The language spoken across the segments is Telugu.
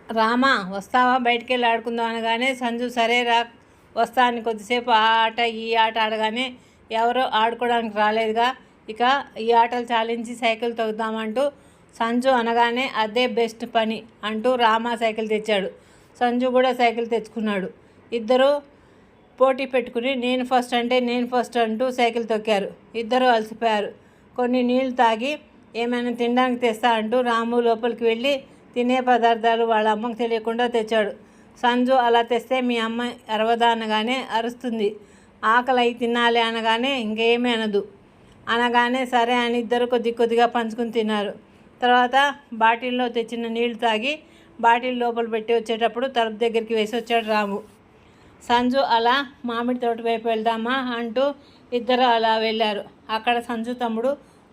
రామా వస్తావా బయటికి వెళ్ళి ఆడుకుందాం అనగానే సంజు సరే రా వస్తా అని కొద్దిసేపు ఆ ఆట ఈ ఆట ఆడగానే ఎవరో ఆడుకోవడానికి రాలేదుగా, ఇక ఈ ఆటలు చాలించి సైకిల్ తొక్కుదామంటూ సంజు అనగానే అదే బెస్ట్ పని అంటూ రామా సైకిల్ తెచ్చాడు. సంజు కూడా సైకిల్ తెచ్చుకున్నాడు. ఇద్దరు పోటీ పెట్టుకుని నేను ఫస్ట్ అంటే నేను ఫస్ట్ అంటూ సైకిల్ తొక్కారు. ఇద్దరు అలసిపోయారు. కొన్ని నీళ్లు తాగి ఏమైనా తినడానికి తెస్తా అంటూ రాము లోపలికి వెళ్ళి తినే పదార్థాలు వాళ్ళ అమ్మకు తెలియకుండా తెచ్చాడు. సంజు అలా తెస్తే మీ అమ్మ అరవదా అనగానే అరుస్తుంది. ఆకలి అయి తినాలి అనగానే ఇంకేమీ అనదు. అనగానే సరే అని ఇద్దరు కొద్ది కొద్దిగా పంచుకుని తిన్నారు. తర్వాత బాటిల్లో తెచ్చిన నీళ్లు తాగి బాటిల్ లోపల పెట్టి వచ్చేటప్పుడు తలుపు దగ్గరికి వేసి వచ్చాడు రాము. సంజు అలా మామిడి తోట వైపు వెళ్దామా అంటూ ఇద్దరు అలా వెళ్ళారు. అక్కడ సంజు తమ్ముడు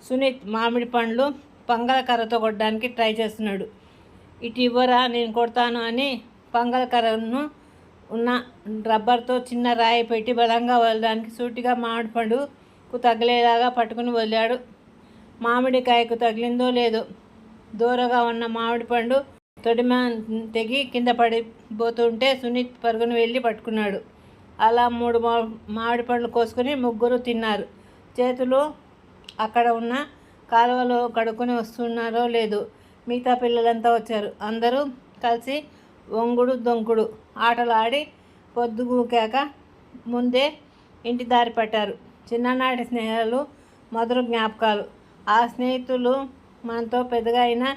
సునీత్ మామిడి పండ్లు పంగల కర్రతో కొట్టడానికి ట్రై చేస్తున్నాడు. ఇటు ఇవ్వరా నేను కొడతాను అని పంగల కర్రను ఉన్న రబ్బర్తో చిన్న రాయి పెట్టి బలంగా వదలడానికి సూటిగా మామిడి పండుకు తగిలేలాగా పట్టుకుని వదిలాడు. మామిడికాయకు తగిలిందో లేదో దూరగా ఉన్న మామిడి పండు తొడిమ తెగి కింద పడిపోతుంటే సునీత్ పరుగును వెళ్ళి పట్టుకున్నాడు. అలా 3 మామిడి పండ్లు కోసుకొని ముగ్గురు తిన్నారు. చేతులు అక్కడ ఉన్న కాలువలో కడుక్కొని వస్తున్నారో లేదో మిగతా పిల్లలంతా వచ్చారు. అందరూ కలిసి వంగుడు దొంకుడు ఆటలు ఆడి పొద్దుగూకాక ముందే ఇంటి దారి పట్టారు. చిన్ననాటి స్నేహాలు మధుర జ్ఞాపకాలు. ఆ స్నేహితులు మనతో పెద్దగా అయినా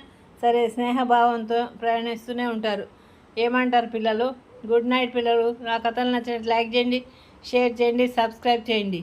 సరే స్నేహభావంతో ప్రయాణిస్తూనే ఉంటారు. ఏమంటారు పిల్లలు? గుడ్ నైట్ పిల్లలు. నా కథలు నచ్చినట్టు లైక్ చేయండి, షేర్ చేయండి, సబ్స్క్రైబ్ చేయండి.